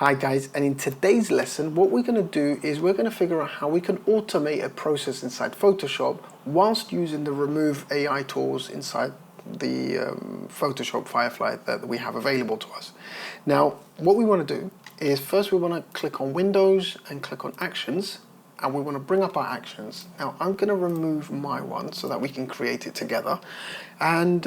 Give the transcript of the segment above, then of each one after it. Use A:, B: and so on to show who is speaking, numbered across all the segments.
A: Hi guys, and in today's lesson what we're going to do is we're going to figure out how we can automate a process inside Photoshop whilst using the remove AI tools inside the Photoshop Firefly that we have available to us. Now what we want to do is first we want to click on Windows and click on Actions, and we want to bring up our actions. Now I'm going to remove my one so that we can create it together. And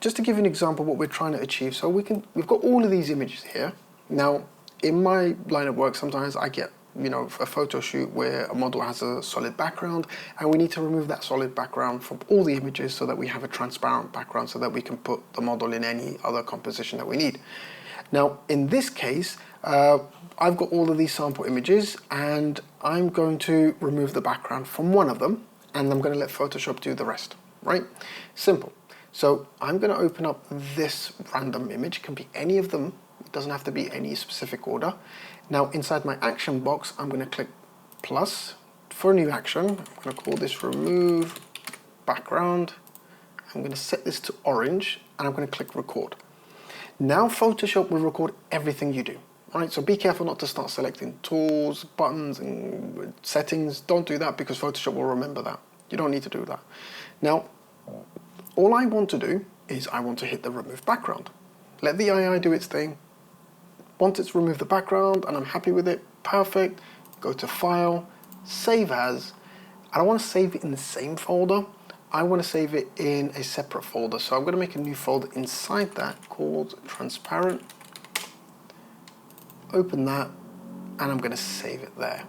A: just to give you an example of what we're trying to achieve, so we've got all of these images here. Now in my line of work, sometimes I get, a photo shoot where a model has a solid background and we need to remove that solid background from all the images so that we have a transparent background so that we can put the model in any other composition that we need. Now, in this case, I've got all of these sample images and I'm going to remove the background from one of them and I'm going to let Photoshop do the rest, right? Simple. So I'm going to open up this random image. It can be any of them. It doesn't have to be any specific order. Now inside my action box, I'm going to click plus for a new action. I'm going to call this remove background. I'm going to set this to orange and I'm going to click record. Now Photoshop will record everything you do, right? So be careful not to start selecting tools, buttons and settings. Don't do that because Photoshop will remember that. You don't need to do that. Now, all I want to do is I want to hit the remove background. Let the AI do its thing. Once it's removed the background and I'm happy with it, perfect, go to File, Save As. I don't want to save it in the same folder. I want to save it in a separate folder. So I'm going to make a new folder inside that called Transparent. Open that and I'm going to save it there.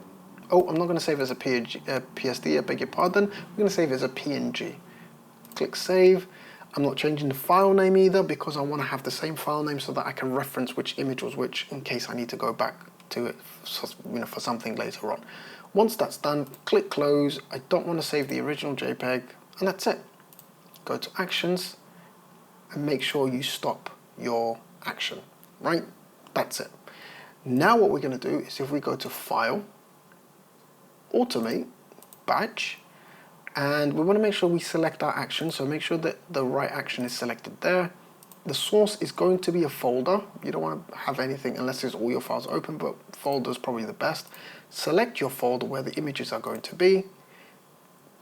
A: Oh, I'm not going to save it as a PSD, I beg your pardon. I'm going to save it as a PNG. Click Save. I'm not changing the file name either because I want to have the same file name so that I can reference which image was which in case I need to go back to it for something later on. Once that's done, click Close. I don't want to save the original JPEG and that's it. Go to Actions and make sure you stop your action, right? That's it. Now what we're going to do is if we go to File, Automate, Batch, and we want to make sure we select our action, so make sure that the right action is selected there. The source is going to be a folder. You don't want to have anything unless there's all your files open, but folder is probably the best. Select your folder where the images are going to be.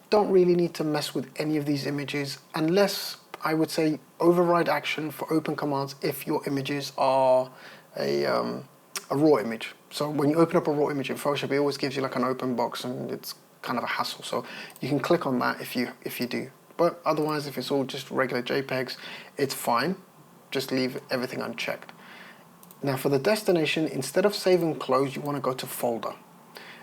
A: Don't really need to mess with any of these images unless, I would say, override action for open commands if your images are a raw image. So when you open up a raw image in Photoshop, it always gives you like an open box and it's kind of a hassle, so you can click on that if you do. But otherwise, if it's all just regular JPEGs, it's fine. Just leave everything unchecked. Now for the destination, instead of save and close, you want to go to folder.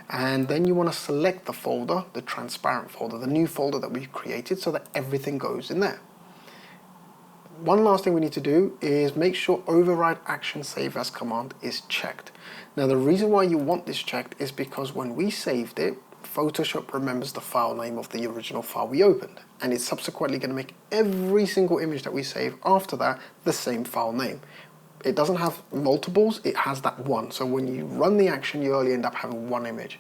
A: And then you want to select the folder, the transparent folder, the new folder that we've created so that everything goes in there. One last thing we need to do is make sure override action save as command is checked. Now the reason why you want this checked is because when we saved it, Photoshop remembers the file name of the original file we opened, and it's subsequently going to make every single image that we save after that the same file name. It doesn't have multiples, it has that one. So when you run the action, you only end up having one image.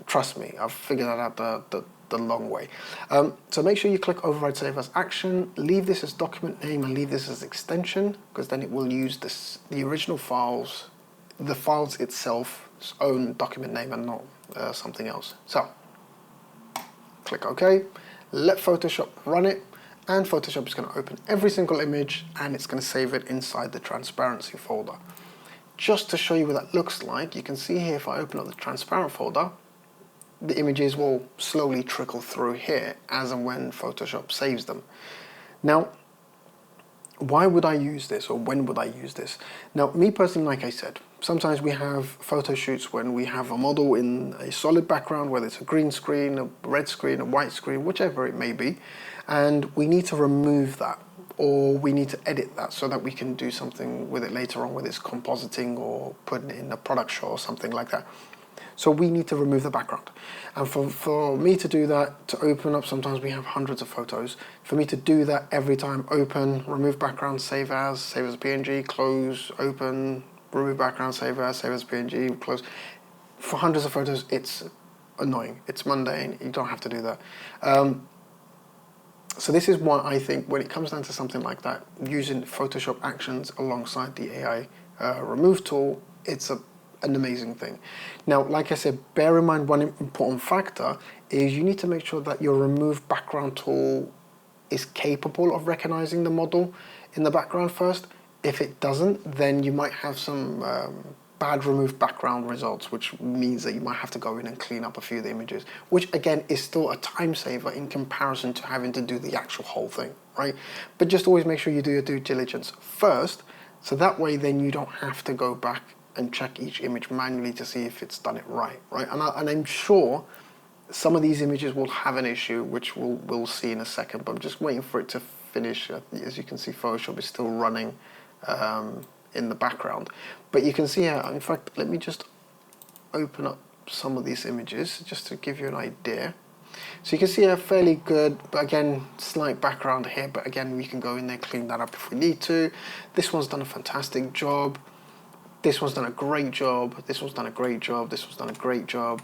A: Trust me, I've figured that out the long way. So make sure you click Override Save as Action, leave this as document name and leave this as extension, because then it will use the original files, the files itself, its own document name and not something else. So click OK, let Photoshop run it, and Photoshop is going to open every single image and it's going to save it inside the transparency folder. Just to show you what that looks like, you can see here if I open up the transparent folder, the images will slowly trickle through here as and when Photoshop saves them. Now, why would I use this, or when would I use this? Now, me personally, like I said, sometimes we have photo shoots when we have a model in a solid background, whether it's a green screen, a red screen, a white screen, whichever it may be, and we need to remove that, or we need to edit that so that we can do something with it later on, whether it's compositing or putting it in a product shot or something like that. So we need to remove the background. And for me to do that, to open up, sometimes we have hundreds of photos. For me to do that every time, open, remove background, save as a PNG, close, open, remove background, save as a PNG, close. For hundreds of photos, it's annoying. It's mundane. You don't have to do that. So this is why I think when it comes down to something like that, using Photoshop actions alongside the AI remove tool, it's a an amazing thing. Now, like I said, bear in mind one important factor is you need to make sure that your remove background tool is capable of recognizing the model in the background first. If it doesn't, then you might have some bad remove background results, which means that you might have to go in and clean up a few of the images, which again is still a time saver in comparison to having to do the actual whole thing, right? But just always make sure you do your due diligence first, so that way then you don't have to go back and check each image manually to see if it's done it right? And I'm sure some of these images will have an issue, which we'll see in a second, but I'm just waiting for it to finish. As you can see, Photoshop is still running in the background. But you can see here, in fact, let me just open up some of these images just to give you an idea. So you can see a fairly good, but again, slight background here, but again, we can go in there, clean that up if we need to. This one's done a fantastic job. This one's done a great job. This one's done a great job. This one's done a great job.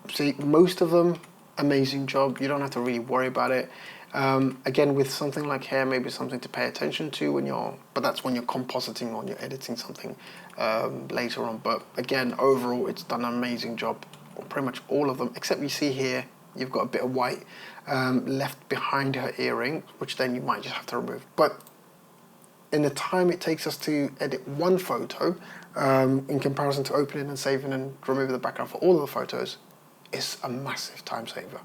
A: See, most of them, amazing job. You don't have to really worry about it. Again, with something like hair, maybe something to pay attention to when but that's when you're compositing or you're editing something later on. But again, overall, it's done an amazing job on pretty much all of them, except you see here, you've got a bit of white left behind her earring, which then you might just have to remove. But in the time it takes us to edit one photo, in comparison to opening and saving and removing the background for all of the photos, is a massive time saver.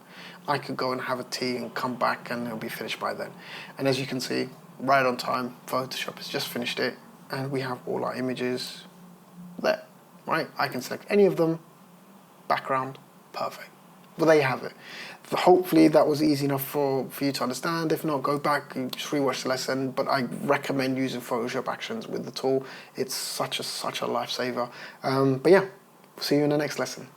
A: I could go and have a tea and come back and it'll be finished by then. And as you can see, right on time, Photoshop has just finished it and we have all our images there, right? I can select any of them, background, perfect. Well, there you have it. Hopefully that was easy enough for you to understand. If not, go back and just rewatch the lesson, but I recommend using Photoshop Actions with the tool. It's such a lifesaver. But yeah, see you in the next lesson.